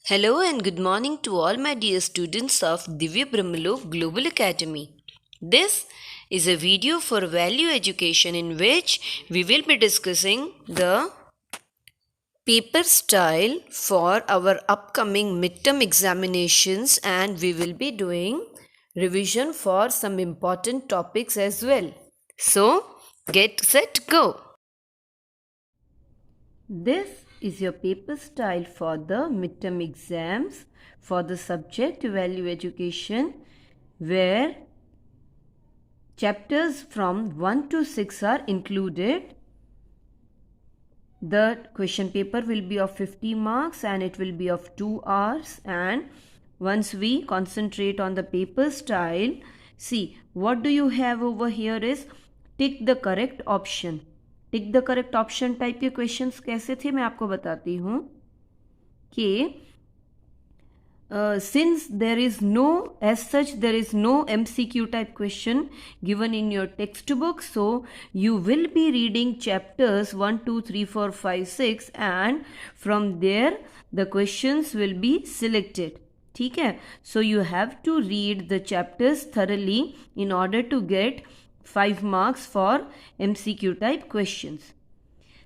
Hello and good morning to all my dear students of Divya Brahmalok Global Academy. This is a video for value education in which we will be discussing the paper style for our upcoming midterm examinations, and we will be doing revision for some important topics as well. So, get set, go. This is your paper style for the midterm exams for the subject value education, where chapters from 1 to 6 are included. The question paper will be of 50 marks and it will be of 2 hours. And once we concentrate on the paper style, see what do you have over here is tick the correct option. Tick the correct option type के questions कैसे थे मैं आपको बताती हूँ कि since there is no as such there is no MCQ type question given in your textbook, so you will be reading chapters 1 2 3 4 5 6 and from there the questions will be selected. ठीक है, so you have to read the chapters thoroughly in order to get 5 marks for MCQ type questions.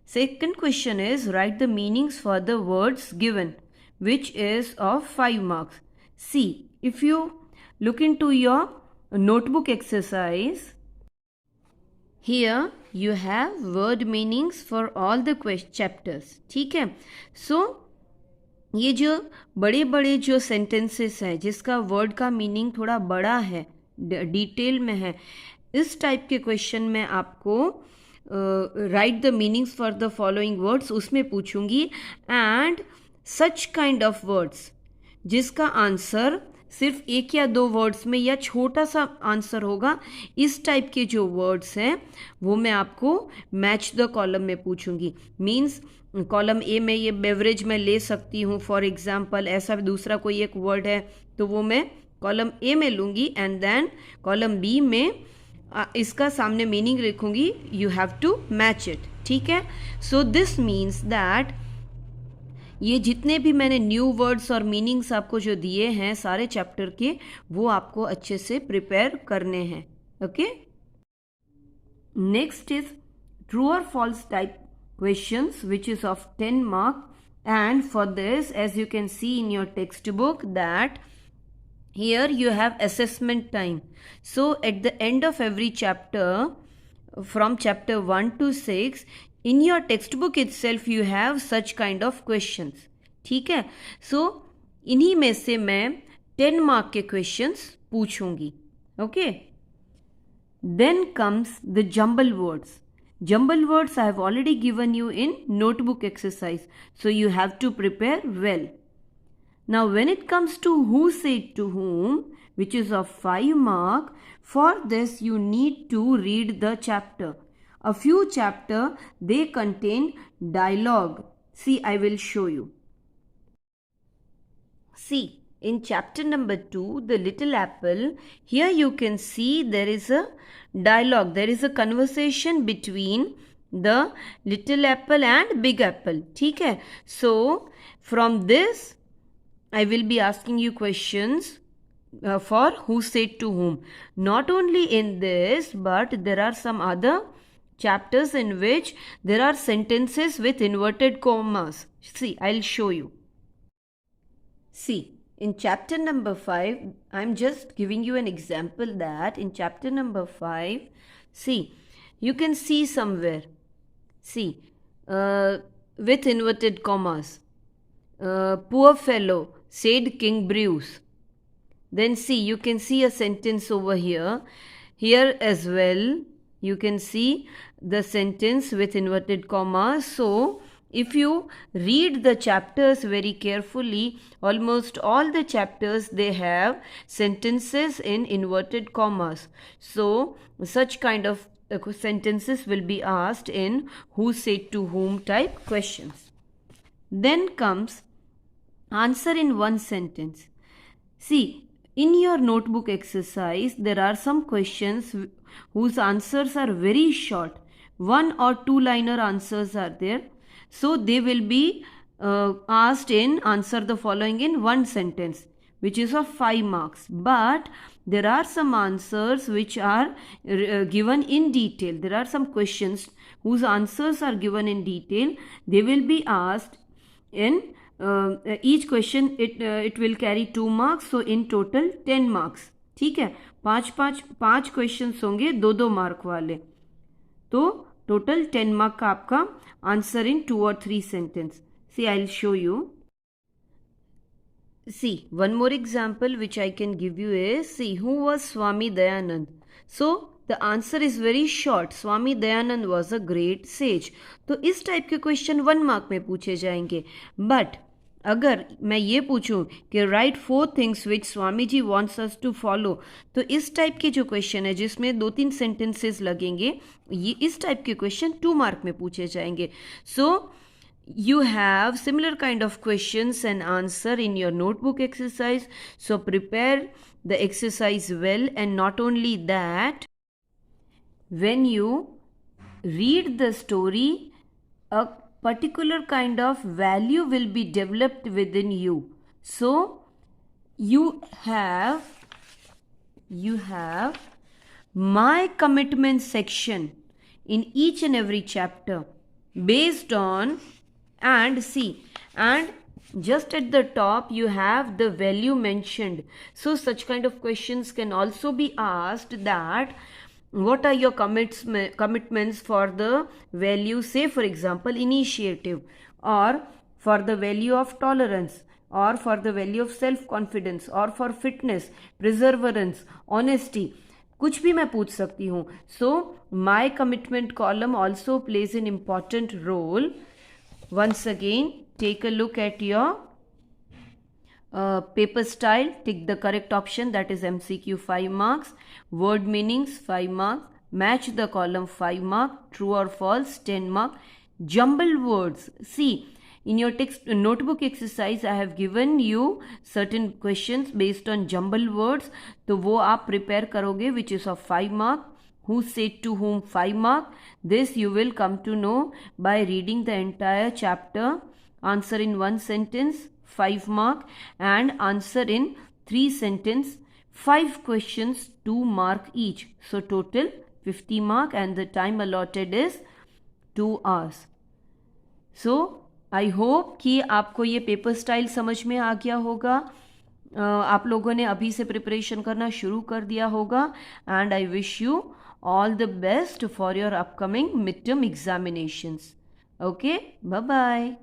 Second question is write the meanings for the words given, which is of 5 marks. See, if you look into your notebook exercise, here you have word meanings for all the chapters. ठीक है, so ये जो बड़े बड़े जो sentences हैं जिसका word का मीनिंग थोड़ा बड़ा है, डिटेल में है, इस टाइप के क्वेश्चन में आपको right the meanings for the following words उसमें पूछूंगी and such kind of words जिसका आंसर सिर्फ एक या दो वर्ड्स में या छोटा सा आंसर होगा, इस टाइप के जो वर्ड्स हैं वो मैं आपको मैच द कॉलम में पूछूंगी. मीन्स कॉलम ए में ये बेवरेज में ले सकती हूँ फॉर एग्जाम्पल, ऐसा दूसरा कोई एक वर्ड है तो वो मैं कॉलम ए में लूँगी एंड देन कॉलम बी में इसका सामने मीनिंग लिखूंगी. You have to match it. ठीक है, सो दिस मीन्स दैट ये जितने भी मैंने न्यू वर्ड्स और मीनिंग्स आपको जो दिए हैं सारे चैप्टर के, वो आपको अच्छे से प्रिपेयर करने हैं. ओके, नेक्स्ट इज ट्रू और false type questions which is of 10 mark. And for this as you can see in your text book that here you have assessment time. So at the end of every chapter from chapter 1 to 6 in your textbook itself you have such kind of questions. ठीक है, so इन्हीं में से मैं 10 mark के questions पूछूंगी. Okay, then comes the jumble words. Jumble words I have already given you in notebook exercise, so you have to prepare well. Now when it comes to who said to whom, which is of 5 mark, for this you need to read the chapter. A few chapter they contain dialogue. See, I will show you. See, in chapter number 2, The Little Apple, here you can see there is a dialogue. There is a conversation between the little apple and big apple. ठीक है, so from this I will be asking you questions for who said to whom. Not only in this, but there are some other chapters in which there are sentences with inverted commas. See, I'll show you. See, in chapter number 5, I'm just giving you an example that in chapter number 5, see, you can see somewhere, see, with inverted commas, poor fellow, said King Bruce. Then see, you can see a sentence over here. Here as well, you can see the sentence with inverted commas. So, if you read the chapters very carefully, almost all the chapters, they have sentences in inverted commas. So, such kind of sentences will be asked in who said to whom type questions. Then comes answer in one sentence. See, in your notebook exercise, there are some questions whose answers are very short. 1 or 2 liner answers are there. So they will be asked in answer the following in one sentence, which is of 5 marks. But there are some answers which are given in detail. There are some questions whose answers are given in detail. They will be asked in each question it will carry 2 marks, so in total 10 marks. ठीक है, पांच questions होंगे 2-2 mark वाले, तो total 10 mark का आपका answer in 2 or 3 sentence. See, I'll show you. See, one more example which I can give you is, see, who was Swami Dayanand? So, the answer is very short. Swami Dayanand was a great sage. तो इस type के question 1 mark में पूछे जाएंगे. But अगर मैं ये पूछूं कि write 4 things which Swami ji wants us to follow, तो इस टाइप के जो क्वेश्चन है जिसमें 2-3 सेंटेंसेस लगेंगे, ये इस टाइप के क्वेश्चन 2 मार्क में पूछे जाएंगे. सो you have similar kind of questions and answer in your notebook exercise, so prepare the exercise well. And not only that, when you read the story, a particular kind of value will be developed within you. So you have my commitment section in each and every chapter based on, and see, and just at the top you have the value mentioned. So such kind of questions can also be asked, that what are your commitments for the value, say for example initiative, or for the value of tolerance, or for the value of self confidence, or for fitness, perseverance, honesty. कुछ भी मैं पूछ सकती हूँ. So my commitment column also plays an important role. Once again, take a look at your paper style. Tick the correct option, that is MCQ 5 marks. Word meanings 5 marks. Match the column 5 mark. True or false 10 mark. Jumble words. See, in your text notebook exercise I have given you certain questions based on jumble words. तो वो आप prepare करोगे, which is of 5 mark. Who said to whom 5 mark. This you will come to know by reading the entire chapter. Answer in 1 sentence 5 mark, and answer in 3 sentence 5 questions 2 mark each. So total 50 mark, and the time allotted is 2 hours. So I hope कि आपको ये paper style समझ में आ गया होगा. आप लोगों ने अभी से प्रिपरेशन करना शुरू कर दिया होगा. And I wish you all the best for your upcoming midterm examinations. Okay, bye bye.